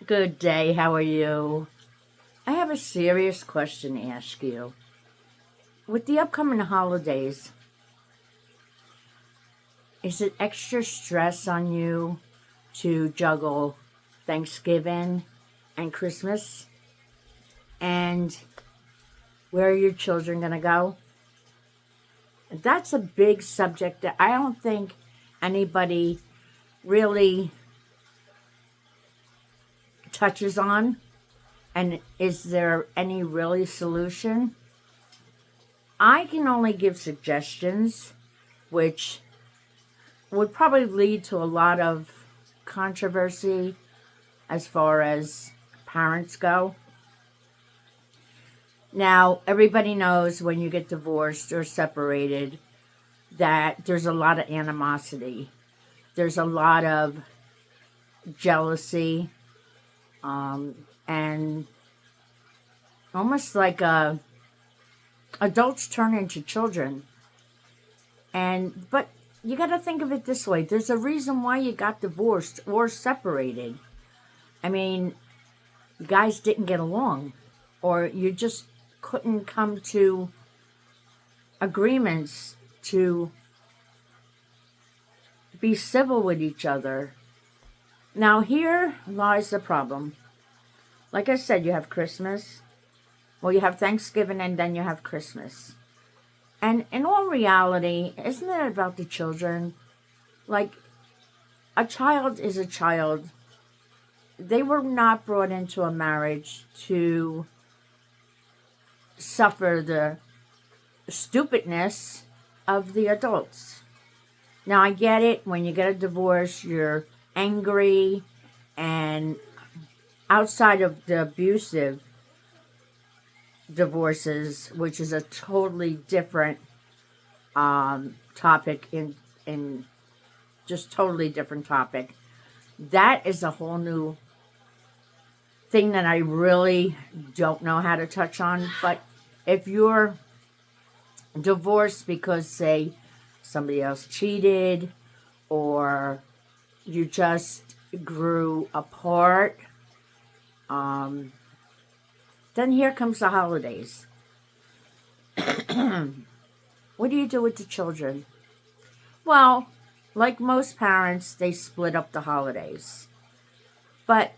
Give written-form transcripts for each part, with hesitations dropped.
Good day, how are you? I have a serious question to ask you. With the upcoming holidays, is it extra stress on you to juggle Thanksgiving and Christmas? And where are your children going to go? That's a big subject that I don't think anybody really touches on. And is there any really solution? I can only give suggestions, which would probably lead to a lot of controversy as far as parents go. Now, everybody knows when you get divorced or separated that there's a lot of animosity. There's a lot of jealousy, and almost like adults turn into children. But you got to think of it this way. There's a reason why you got divorced or separated. I mean, you guys didn't get along, or you just couldn't come to agreements to be civil with each other. Now, here lies the problem. Like I said, you have Christmas. Well, you have Thanksgiving and then you have Christmas. And in all reality, isn't it about the children? Like, a child is a child. They were not brought into a marriage to suffer the stupidness of the adults. Now, I get it. When you get a divorce, you're angry. And outside of the abusive divorces, which is a totally different topic, in just totally different topic, that is a whole new thing that I really don't know how to touch on. But if you're divorced because, say, somebody else cheated, or you just grew apart, then here comes the holidays. What do you do with the children? Well, like most parents, they split up the holidays. But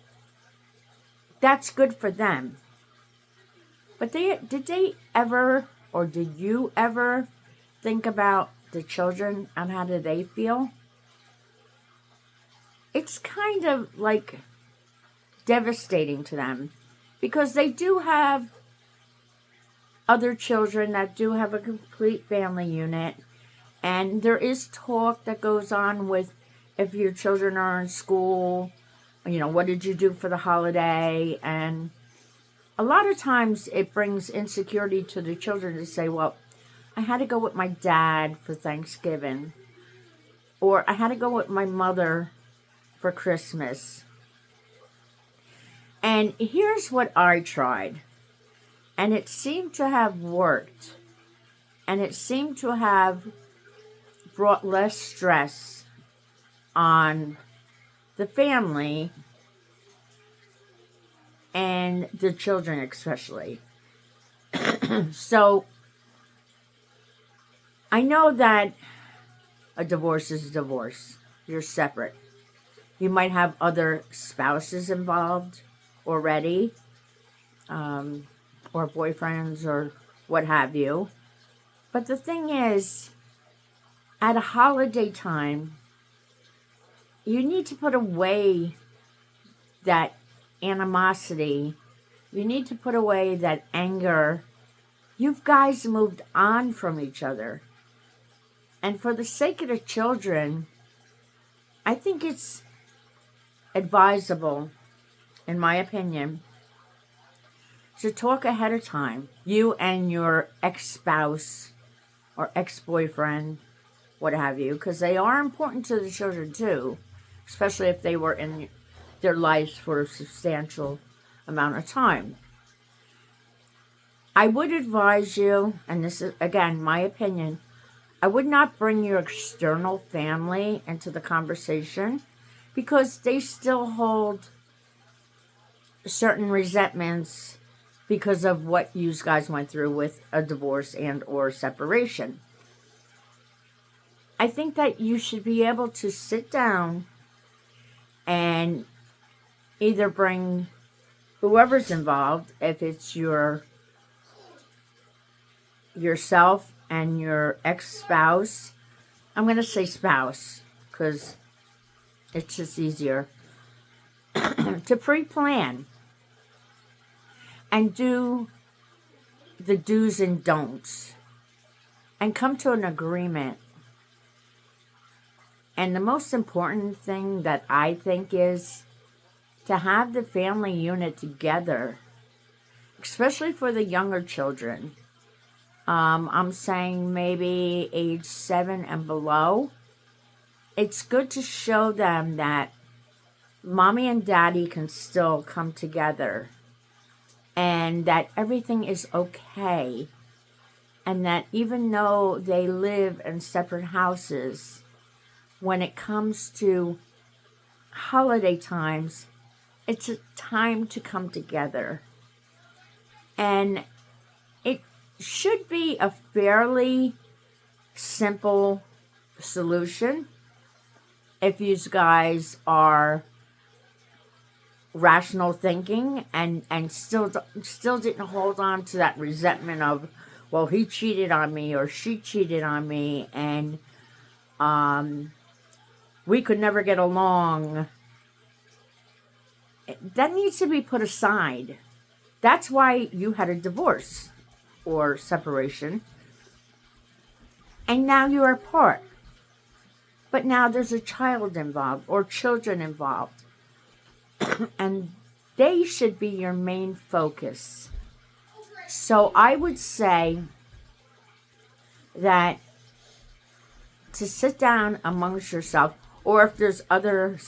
that's good for them. But did they ever, or did you ever think about the children and how do they feel? It's kind of like devastating to them, because they do have other children that do have a complete family unit. And there is talk that goes on with, if your children are in school, what did you do for the holiday? And a lot of times it brings insecurity to the children to say, well, I had to go with my dad for Thanksgiving, or I had to go with my mother for Christmas. And here's what I tried. And it seemed to have worked. And it seemed to have brought less stress on the family and the children especially. So, I know that a divorce is a divorce. You're separate. You might have other spouses involved already, or boyfriends, or what have you. But the thing is, at a holiday time, you need to put away that animosity. You need to put away that anger. You guys moved on from each other. And for the sake of the children, I think it's advisable, in my opinion, to talk ahead of time, you and your ex-spouse or ex-boyfriend, what have you, because they are important to the children too, especially if they were in their lives for a substantial amount of time. I would advise you, and this is, again, my opinion, I would not bring your external family into the conversation, because they still hold certain resentments because of what you guys went through with a divorce and or separation. I think that you should be able to sit down and either bring whoever's involved, if it's yourself and your ex-spouse. I'm going to say spouse because it's just easier to pre-plan and do the do's and don'ts and come to an agreement. And the most important thing that I think is to have the family unit together, especially for the younger children. I'm saying maybe age 7 and below. It's good to show them that mommy and daddy can still come together and that everything is okay. And that even though they live in separate houses, when it comes to holiday times, it's a time to come together. And it should be a fairly simple solution if you guys are rational thinking and still didn't hold on to that resentment of, well, he cheated on me or she cheated on me and we could never get along. That needs to be put aside. That's why you had a divorce or separation. And now you're apart. But now there's a child involved or children involved. And they should be your main focus. So I would say that to sit down amongst yourself, or if there's other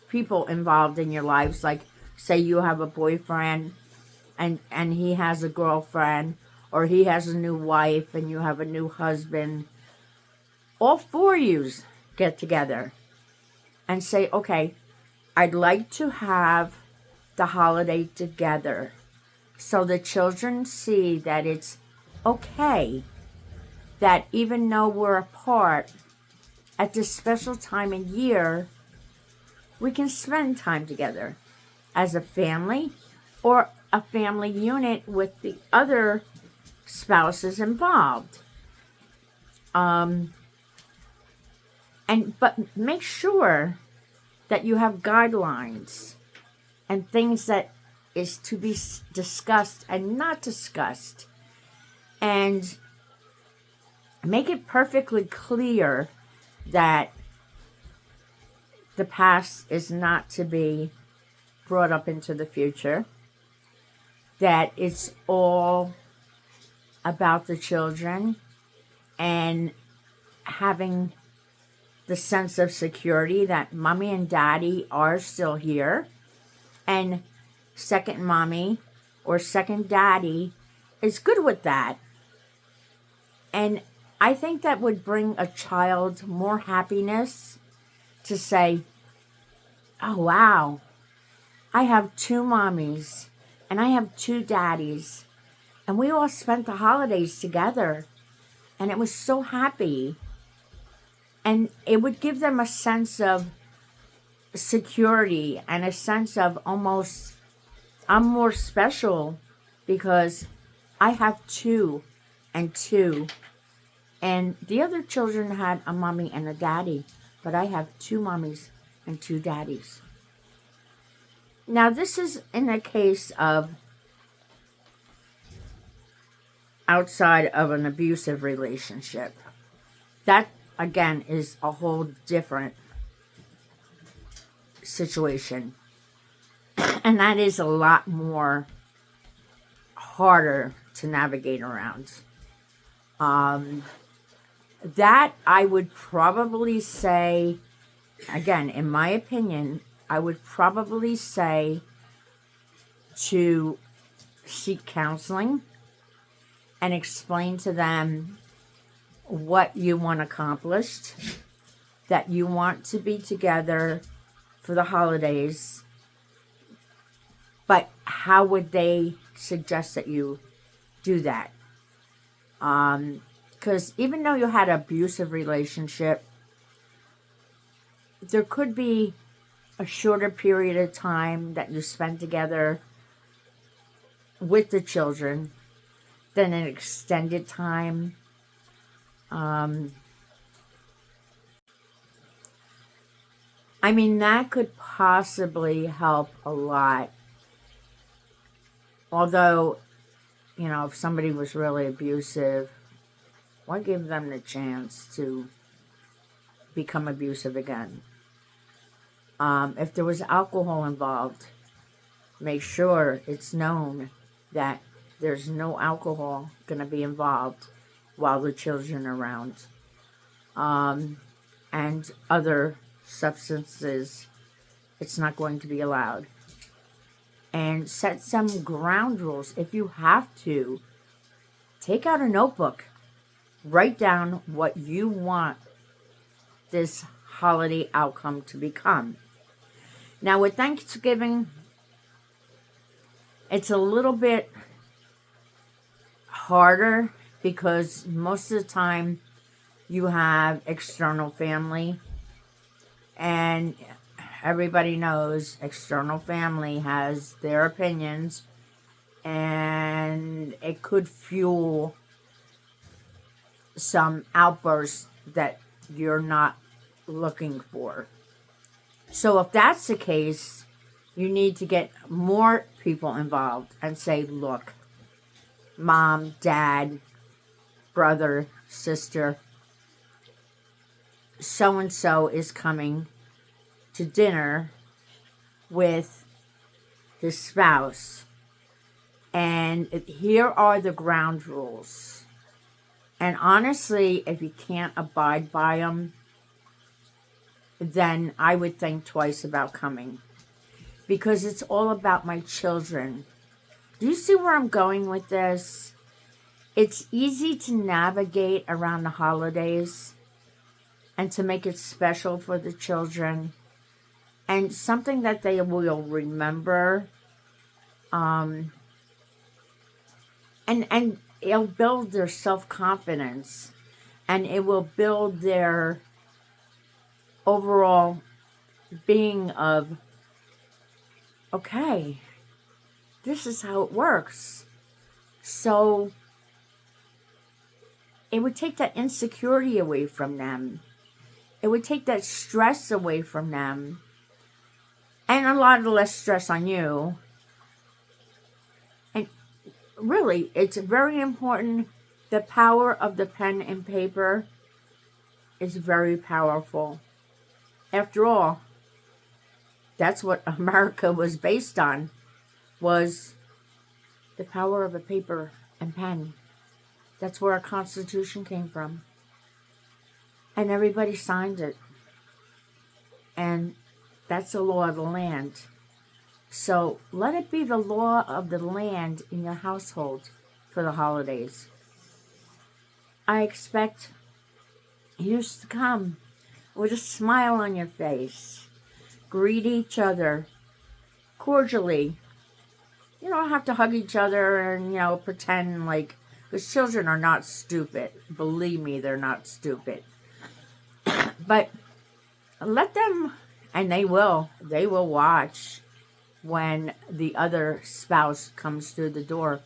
people involved in your lives, like say you have a boyfriend and he has a girlfriend, or he has a new wife and you have a new husband, all four of you get together and say, okay, I'd like to have the holiday together so the children see that it's okay, that even though we're apart, at this special time of year, we can spend time together as a family or a family unit with the other spouses involved. But make sure that you have guidelines and things that is to be discussed and not discussed. And make it perfectly clear that the past is not to be brought up into the future. That it's all about the children and having the sense of security that mommy and daddy are still here. And second mommy or second daddy is good with that. And I think that would bring a child more happiness to say, oh, wow, I have two mommies and I have two daddies. And we all spent the holidays together. And it was so happy. And it would give them a sense of security and a sense of almost, I'm more special because I have two and two. And the other children had a mommy and a daddy, but I have two mommies and two daddies. Now, this is in a case of outside of an abusive relationship. That, again, is a whole different situation. And that is a lot more harder to navigate around. That I would probably say, again, in my opinion, I would probably say to seek counseling and explain to them what you want accomplished, that you want to be together for the holidays, But how would they suggest that you do that? Because even though you had an abusive relationship, there could be a shorter period of time that you spend together with the children than an extended time. I mean, that could possibly help a lot. Although, if somebody was really abusive, why give them the chance to become abusive again? If there was alcohol involved, make sure it's known that there's no alcohol going to be involved while the children are around. And other substances, it's not going to be allowed. And set some ground rules. If you have to, take out a notebook. Write down what you want this holiday outcome to become. Now with Thanksgiving, it's a little bit harder because most of the time you have external family, and everybody knows external family has their opinions, and it could fuel some outbursts that you're not looking for. So if that's the case, you need to get more people involved and say, look, mom, dad, brother, sister, so-and-so is coming to dinner with his spouse. And here are the ground rules. And honestly, if you can't abide by them, then I would think twice about coming. Because it's all about my children. Do you see where I'm going with this? It's easy to navigate around the holidays and to make it special for the children. And something that they will remember. And it'll build their self-confidence. And it will build their overall being of, okay, this is how it works. So it would take that insecurity away from them. It would take that stress away from them. And a lot of less stress on you. And really, it's very important. The power of the pen and paper is very powerful. After all, that's what America was based on, was the power of a paper and pen. That's where our Constitution came from. And everybody signed it. And that's the law of the land. So let it be the law of the land in your household for the holidays. I expect you to come with a smile on your face. Greet each other cordially. You don't have to hug each other and, pretend like... Because children are not stupid. Believe me, they're not stupid. But let them, and they will watch when the other spouse comes through the door,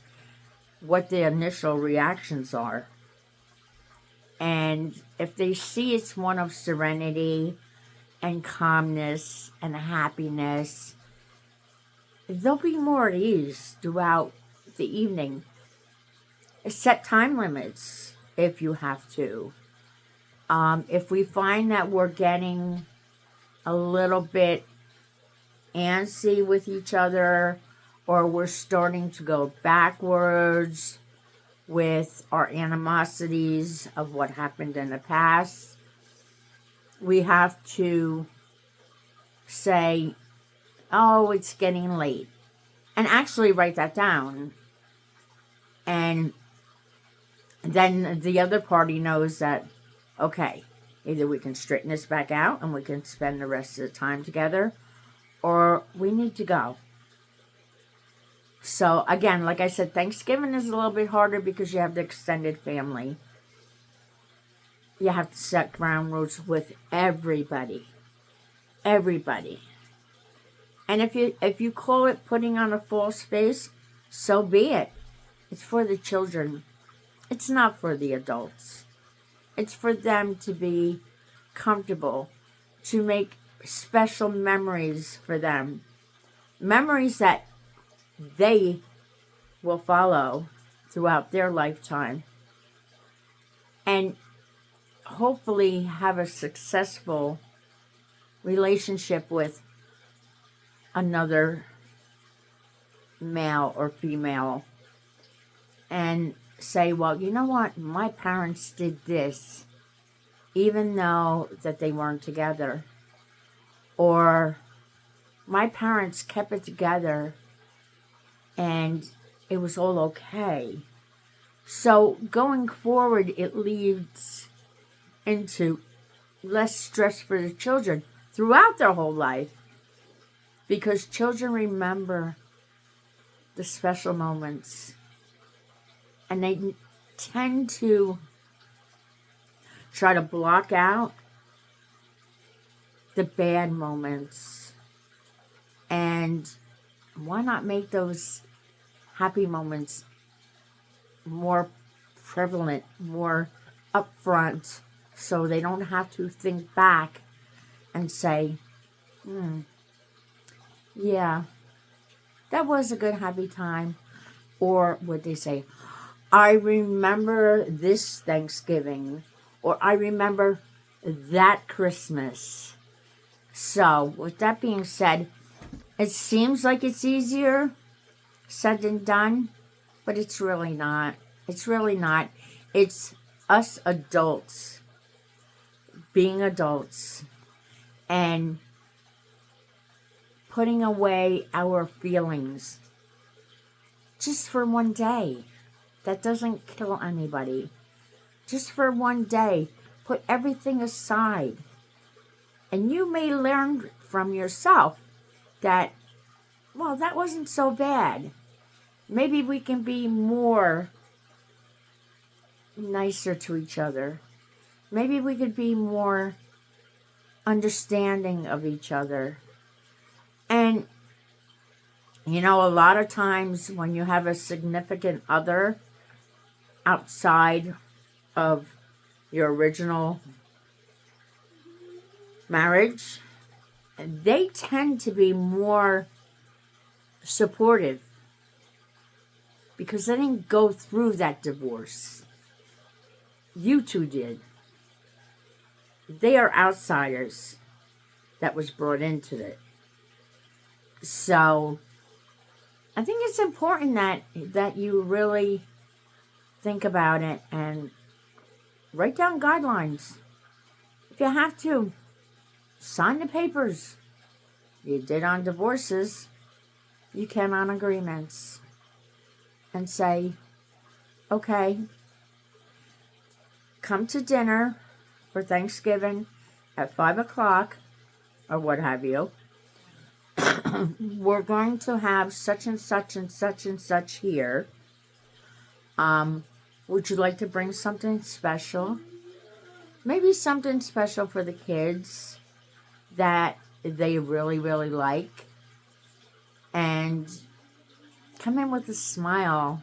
what the initial reactions are. And if they see it's one of serenity and calmness and happiness, they'll be more at ease throughout the evening. Set time limits if you have to. If we find that we're getting a little bit antsy with each other, or we're starting to go backwards with our animosities of what happened in the past, we have to say, oh, it's getting late. And actually write that down. And then the other party knows that, okay, either we can straighten this back out and we can spend the rest of the time together, or we need to go. So again, like I said, Thanksgiving is a little bit harder because you have the extended family. You have to set ground rules with everybody. Everybody. And if you call it putting on a false face, so be it. It's for the children. It's not for the adults. It's for them to be comfortable, to make special memories for them. Memories that they will follow throughout their lifetime. And hopefully have a successful relationship with another male or female. And say, well, you know what? My parents did this, even though that they weren't together. Or my parents kept it together and it was all okay. So going forward, it leads into less stress for the children throughout their whole life, because children remember the special moments and they tend to try to block out the bad moments. And why not make those happy moments more prevalent, more upfront, so they don't have to think back and say, yeah, that was a good happy time. Or would they say, I remember this Thanksgiving, or I remember that Christmas. So with that being said, it seems like it's easier said than done, but it's really not. It's really not. It's us adults being adults and putting away our feelings just for one day. That doesn't kill anybody. Just for one day, put everything aside. And you may learn from yourself that, well, that wasn't so bad. Maybe we can be more nicer to each other. Maybe we could be more understanding of each other. And, you know, a lot of times when you have a significant other outside of your original marriage, they tend to be more supportive because they didn't go through that divorce. You two did. They are outsiders that was brought into it. So I think it's important that you really think about it and write down guidelines. If you have to, sign the papers. You did on divorces. You can on agreements. And say, okay, come to dinner for Thanksgiving at 5 o'clock or what have you. We're going to have such and such and such and such here. Would you like to bring something special? Maybe something special for the kids that they really, really like. And come in with a smile.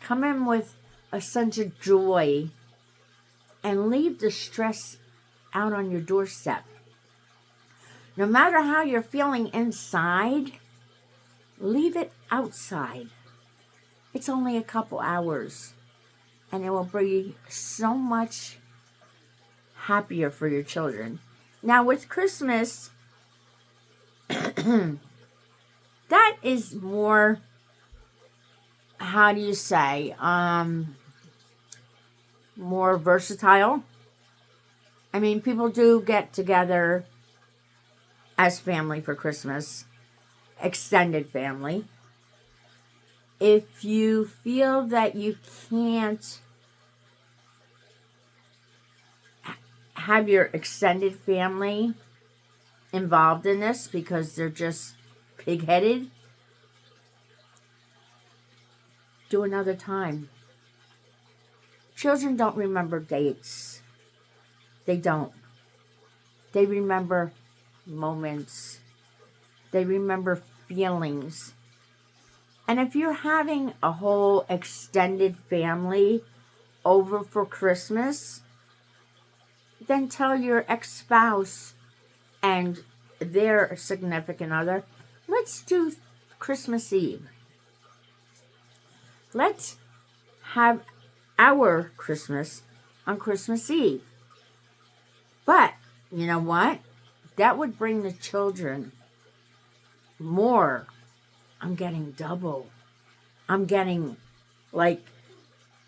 Come in with a sense of joy. And leave the stress out on your doorstep. No matter how you're feeling inside, leave it outside. It's only a couple hours. And it will be so much happier for your children. Now with Christmas, that is more, how do you say, more versatile. I mean, people do get together as family for Christmas, extended family. If you feel that you can't have your extended family involved in this because they're just pig-headed, do another time. Children don't remember dates. They don't. They remember moments. They remember feelings. And if you're having a whole extended family over for Christmas, then tell your ex-spouse and their significant other, let's do Christmas Eve. Let's have our Christmas on Christmas Eve. But, you know what? That would bring the children more. I'm getting double. I'm getting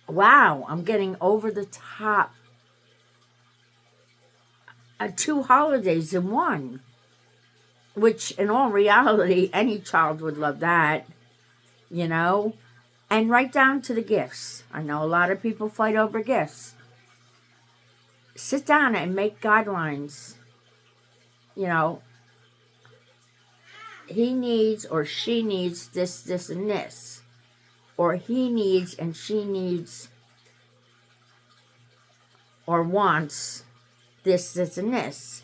wow, I'm getting over the top. 2 holidays in one. Which, in all reality, any child would love that, you know? And right down to the gifts. I know a lot of people fight over gifts. Sit down and make guidelines. You know, he needs or she needs this, this, and this. Or he needs and she needs or wants this, this, and this.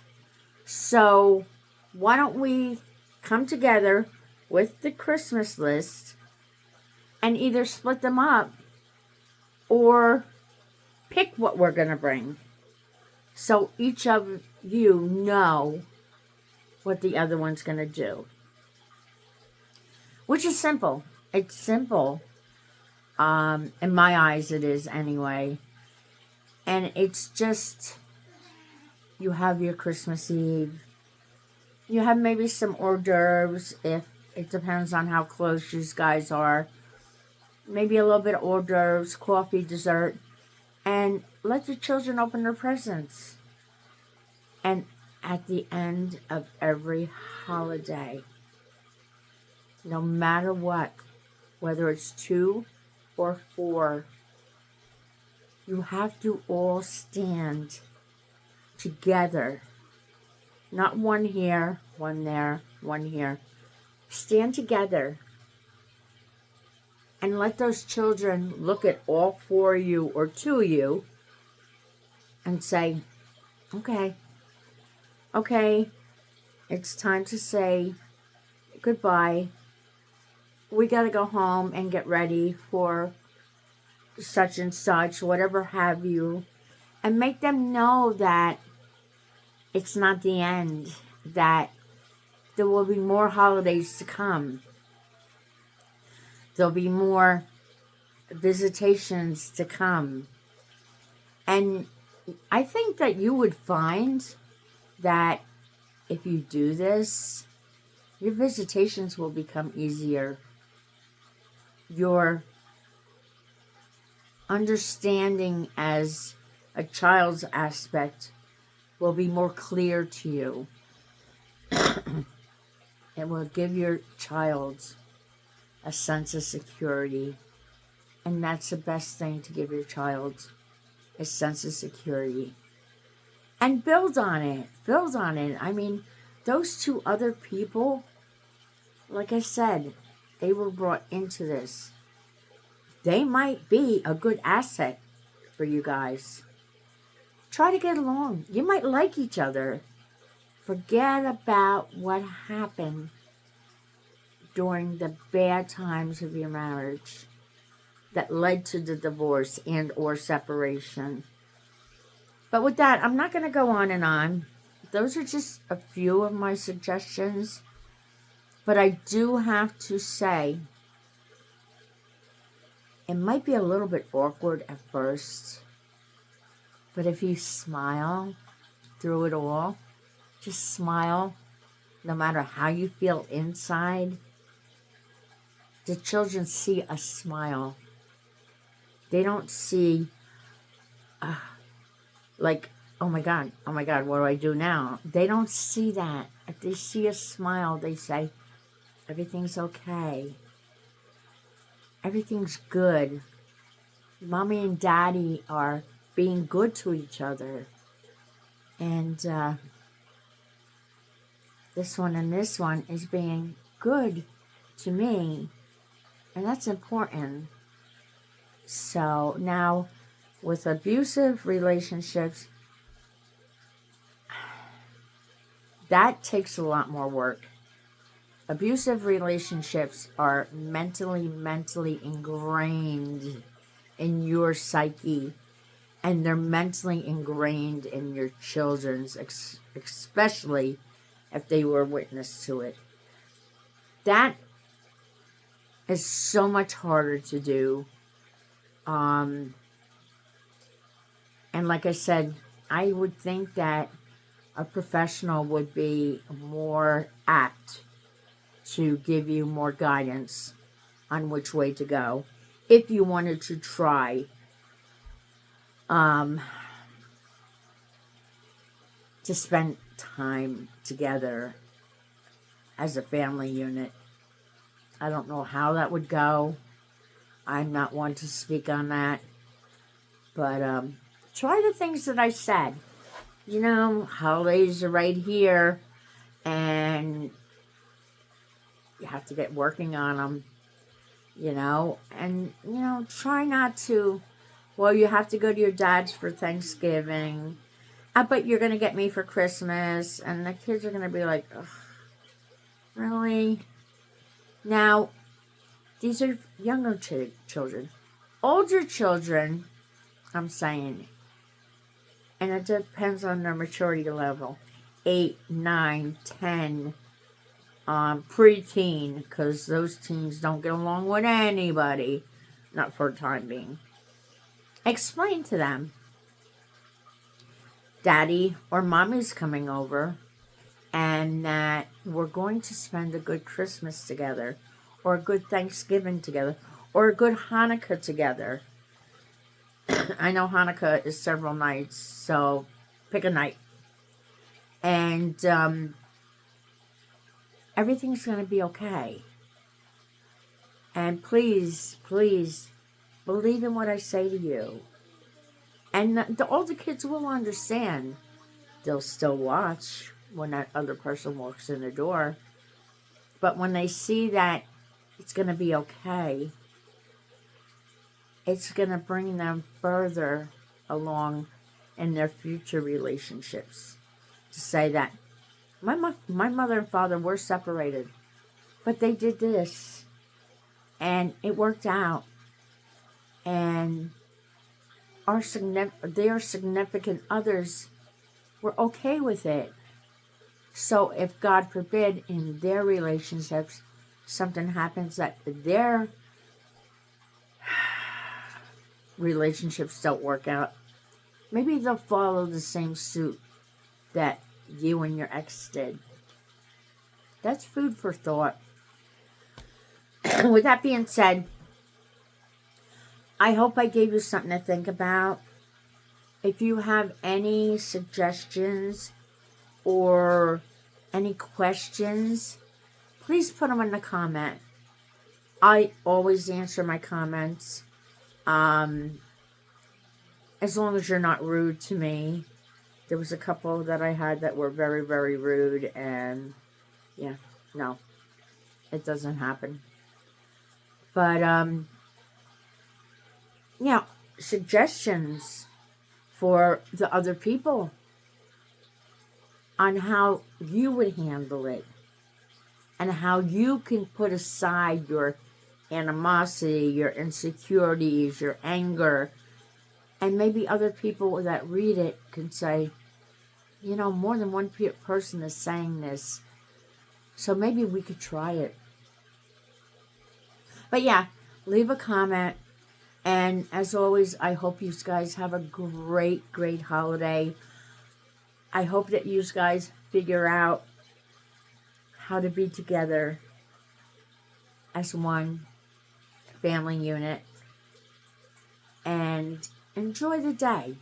So why don't we come together with the Christmas list and either split them up or pick what we're going to bring. So each of you know what the other one's going to do. Which is simple. It's simple. In my eyes it is anyway. And it's just, you have your Christmas Eve. You have maybe some hors d'oeuvres, if it depends on how close you guys are. Maybe a little bit of hors d'oeuvres, coffee, dessert. And let the children open their presents. And at the end of every holiday, no matter what, whether it's 2 or 4, you have to all stand together. Not one here, one there, one here. Stand together and let those children look at all 4 of you or 2 of you and say, okay, it's time to say goodbye. We got to go home and get ready for such and such, whatever have you. And make them know that it's not the end, that there will be more holidays to come. There'll be more visitations to come. And I think that you would find that if you do this, your visitations will become easier. Your understanding as a child's aspect will be more clear to you. It will give your child a sense of security. And that's the best thing to give your child, a sense of security. And build on it. Build on it. I mean, those 2 other people, like I said, they were brought into this. They might be a good asset for you guys. Try to get along. You might like each other. Forget about what happened during the bad times of your marriage that led to the divorce and or separation. But with that, I'm not going to go on and on. Those are just a few of my suggestions. But I do have to say, it might be a little bit awkward at first. But if you smile through it all, just smile, no matter how you feel inside, the children see a smile. They don't see, like, oh my God, what do I do now? They don't see that. If they see a smile, they say, everything's okay. Everything's good. Mommy and Daddy are being good to each other. And this one and this one is being good to me. And that's important. So now with abusive relationships, that takes a lot more work. Abusive relationships are mentally ingrained in your psyche, and they're mentally ingrained in your children's, especially if they were witness to it. That is so much harder to do. And like I said, I would think that a professional would be more apt to give you more guidance on which way to go if you wanted to try to spend time together as a family unit. I don't know how that would go. I'm not one to speak on that. But try the things that I said. You know, holidays are right here, and you have to get working on them, you know. And, you know, try not to, well, you have to go to your dad's for Thanksgiving. But you're going to get me for Christmas. And the kids are going to be like, ugh, really? Now, these are younger children. Older children, I'm saying, and it depends on their maturity level. 8, 9, 10, preteen, because those teens don't get along with anybody, not for the time being. Explain to them, Daddy or Mommy's coming over, and that we're going to spend a good Christmas together, or a good Thanksgiving together, or a good Hanukkah together. I know Hanukkah is several nights, so pick a night. And everything's going to be okay. And please, please, believe in what I say to you. And the older kids will understand. They'll still watch when that other person walks in the door. But when they see that it's going to be okay, it's going to bring them further along in their future relationships. To say that my mother and father were separated, but they did this, and it worked out. And their significant others were okay with it. So if, God forbid, in their relationships, something happens that their relationships don't work out, maybe they'll follow the same suit that you and your ex did. That's food for thought. With that being said, I hope I gave you something to think about. If you have any suggestions or any questions, please put them in the comment. I always answer my comments. As long as you're not rude to me. There was a couple that I had that were very, very rude, and yeah, no, it doesn't happen. But, suggestions for the other people on how you would handle it, and how you can put aside your animosity, your insecurities, your anger, and maybe other people that read it can say, you know, more than one person is saying this, so maybe we could try it. But yeah, leave a comment. And as always, I hope you guys have a great, great holiday. I hope that you guys figure out how to be together as one family unit and enjoy the day,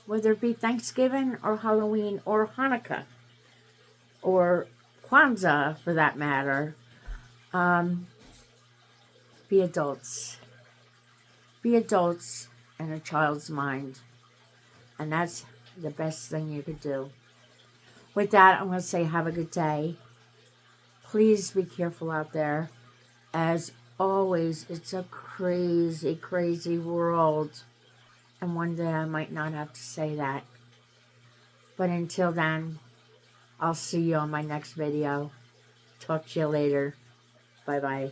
whether it be Thanksgiving or Halloween or Hanukkah or Kwanzaa for that matter. Be adults. Be adults in a child's mind. And that's the best thing you could do. With that, I'm going to say have a good day. Please be careful out there. As always, it's a crazy, crazy world. And one day I might not have to say that. But until then, I'll see you on my next video. Talk to you later. Bye-bye.